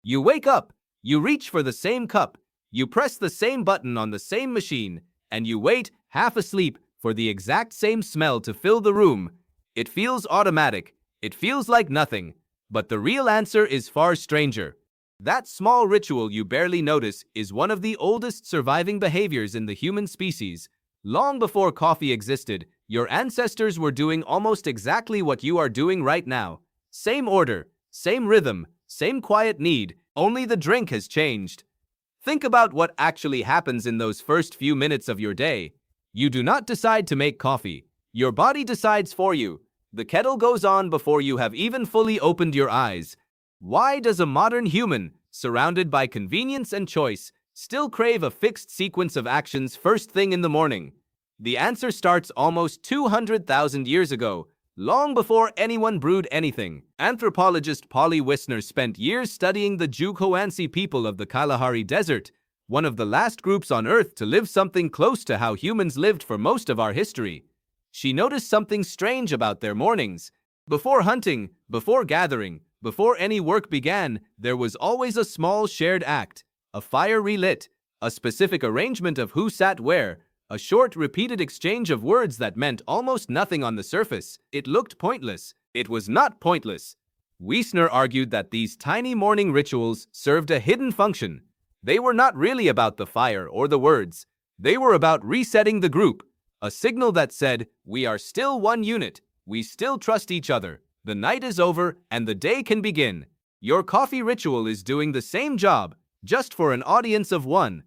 You wake up, you reach for the same cup, you press the same button on the same machine, and you wait, half asleep, for the exact same smell to fill the room. It feels automatic. It feels like nothing. But the real answer is far stranger. That small ritual you barely notice is one of the oldest surviving behaviors in the human species. Long before coffee existed, your ancestors were doing almost exactly what you are doing right now. Same order, same rhythm, same quiet need, only the drink has changed. Think about what actually happens in those first few minutes of your day. You do not decide to make coffee. Your body decides for you. The kettle goes on before you have even fully opened your eyes. Why does a modern human, surrounded by convenience and choice, still crave a fixed sequence of actions first thing in the morning? The answer starts almost 200,000 years ago, long before anyone brewed anything. Anthropologist Polly Wisner spent years studying the Jukhoansi people of the Kalahari Desert, one of the last groups on Earth to live something close to how humans lived for most of our history. She noticed something strange about their mornings. Before hunting, before gathering, before any work began, there was always a small shared act, a fire relit, a specific arrangement of who sat where, a short, repeated exchange of words that meant almost nothing on the surface. It looked pointless. It was not pointless. Wiesner argued that these tiny morning rituals served a hidden function. They were not really about the fire or the words. They were about resetting the group, a signal that said, we are still one unit, we still trust each other, the night is over and the day can begin. Your coffee ritual is doing the same job, just for an audience of one.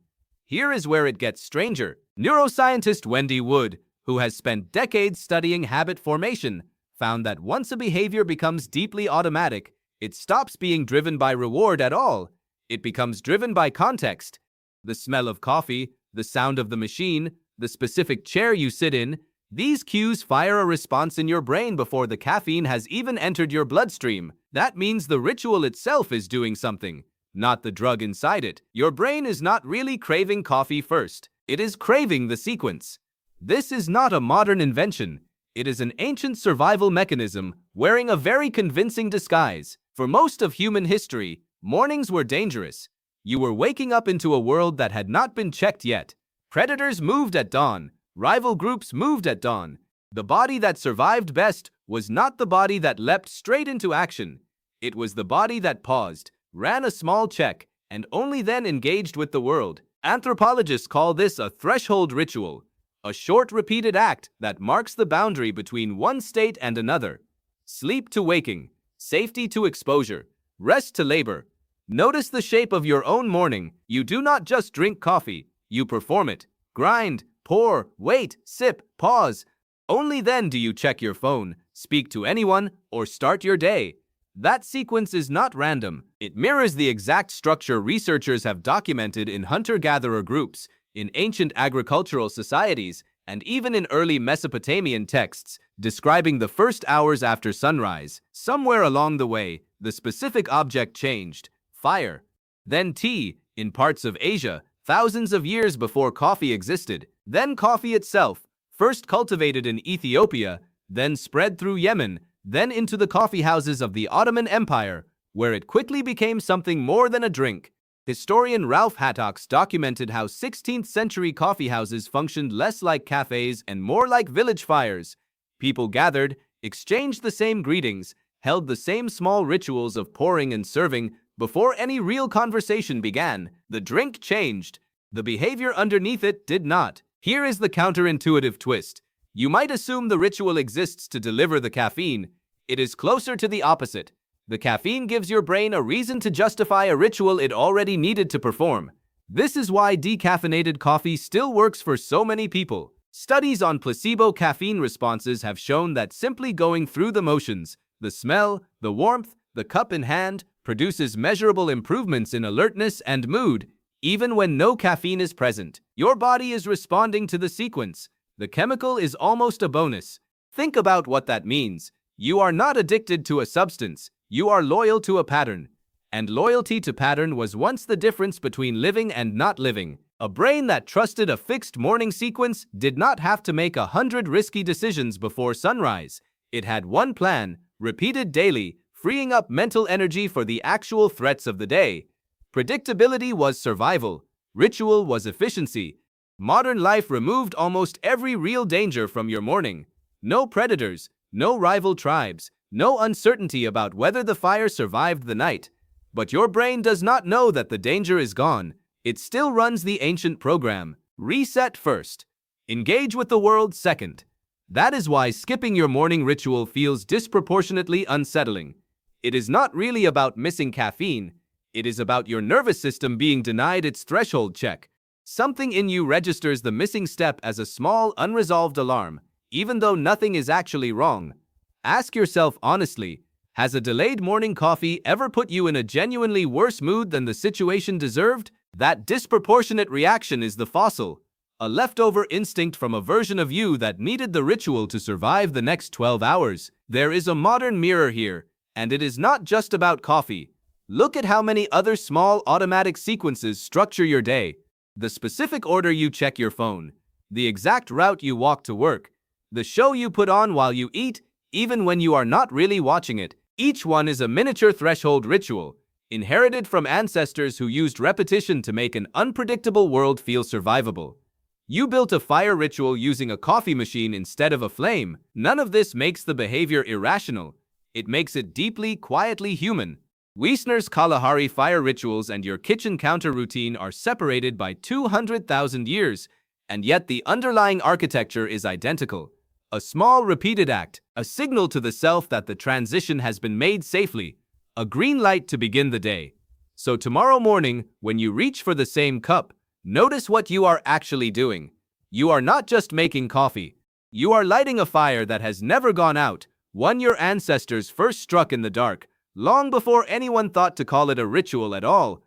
Here is where it gets stranger. Neuroscientist Wendy Wood, who has spent decades studying habit formation, found that once a behavior becomes deeply automatic, it stops being driven by reward at all. It becomes driven by context. The smell of coffee, the sound of the machine, the specific chair you sit in, these cues fire a response in your brain before the caffeine has even entered your bloodstream. That means the ritual itself is doing something, not the drug inside it. Your brain is not really craving coffee first. It is craving the sequence. This is not a modern invention. It is an ancient survival mechanism wearing a very convincing disguise. For most of human history, mornings were dangerous. You were waking up into a world that had not been checked yet. Predators moved at dawn. Rival groups moved at dawn. The body that survived best was not the body that leapt straight into action. It was the body that paused, ran a small check, and only then engaged with the world. Anthropologists call this a threshold ritual, a short repeated act that marks the boundary between one state and another. Sleep to waking, safety to exposure, rest to labor. Notice the shape of your own morning. You do not just drink coffee, you perform it. Grind, pour, wait, sip, pause. Only then do you check your phone, speak to anyone, or start your day. That sequence is not random. It mirrors the exact structure researchers have documented in hunter-gatherer groups, in ancient agricultural societies, and even in early Mesopotamian texts describing the first hours after sunrise. Somewhere along the way, the specific object changed: fire. Then tea, in parts of Asia, thousands of years before coffee existed. Then coffee itself, first cultivated in Ethiopia, then spread through Yemen, then into the coffee houses of the Ottoman Empire, where it quickly became something more than a drink. Historian Ralph Hattocks documented how 16th-century coffee houses functioned less like cafes and more like village fires. People gathered, exchanged the same greetings, held the same small rituals of pouring and serving. Before any real conversation began, the drink changed. The behavior underneath it did not. Here is the counterintuitive twist. You might assume the ritual exists to deliver the caffeine. It is closer to the opposite. The caffeine gives your brain a reason to justify a ritual it already needed to perform. This is why decaffeinated coffee still works for so many people. Studies on placebo caffeine responses have shown that simply going through the motions, the smell, the warmth, the cup in hand, produces measurable improvements in alertness and mood, even when no caffeine is present. Your body is responding to the sequence. The chemical is almost a bonus. Think about what that means. You are not addicted to a substance. You are loyal to a pattern. And loyalty to pattern was once the difference between living and not living. A brain that trusted a fixed morning sequence did not have to make 100 risky decisions before sunrise. It had one plan, repeated daily, freeing up mental energy for the actual threats of the day. Predictability was survival. Ritual was efficiency. Modern life removed almost every real danger from your morning. No predators, no rival tribes, no uncertainty about whether the fire survived the night. But your brain does not know that the danger is gone. It still runs the ancient program. Reset first. Engage with the world second. That is why skipping your morning ritual feels disproportionately unsettling. It is not really about missing caffeine. It is about your nervous system being denied its threshold check. Something in you registers the missing step as a small, unresolved alarm, even though nothing is actually wrong. Ask yourself honestly, has a delayed morning coffee ever put you in a genuinely worse mood than the situation deserved? That disproportionate reaction is the fossil, a leftover instinct from a version of you that needed the ritual to survive the next 12 hours. There is a modern mirror here, and it is not just about coffee. Look at how many other small automatic sequences structure your day. The specific order you check your phone, the exact route you walk to work, the show you put on while you eat, even when you are not really watching it. Each one is a miniature threshold ritual, inherited from ancestors who used repetition to make an unpredictable world feel survivable. You built a fire ritual using a coffee machine instead of a flame. None of this makes the behavior irrational. It makes it deeply, quietly human. Wiesner's Kalahari fire rituals and your kitchen counter routine are separated by 200,000 years, and yet the underlying architecture is identical. A small repeated act, a signal to the self that the transition has been made safely, a green light to begin the day. So tomorrow morning, when you reach for the same cup, notice what you are actually doing. You are not just making coffee. You are lighting a fire that has never gone out, one your ancestors first struck in the dark, long before anyone thought to call it a ritual at all.